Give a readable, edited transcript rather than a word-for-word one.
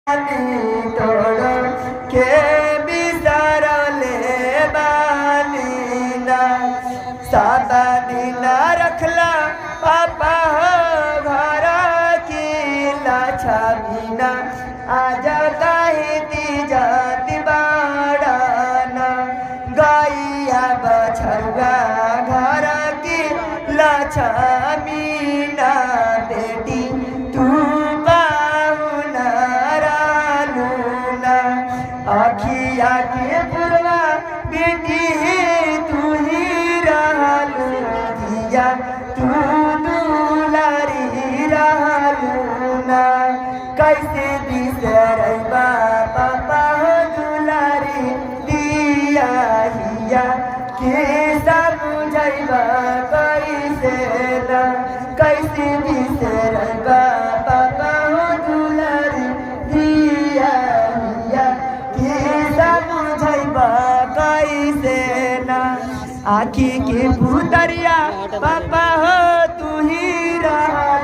तोड़ के बिसरले बानीना साता दिन रखला पापा घर की लाछा बिना आज कही जाति बाड़ाना गैया बछरुआ घर की लाछा बिना बेटी तू अखिया के पुरवा बेटी तू ही रहलू दिया तू दुलारी रहलू ना कैसे बिसरबा पापा दुलारी दिया हिया के समझबा कैसे ना कैसे बिसरबा पापा दुलारी दिया कैसे ना आखी के भूतरिया पापा हो तू ही रहा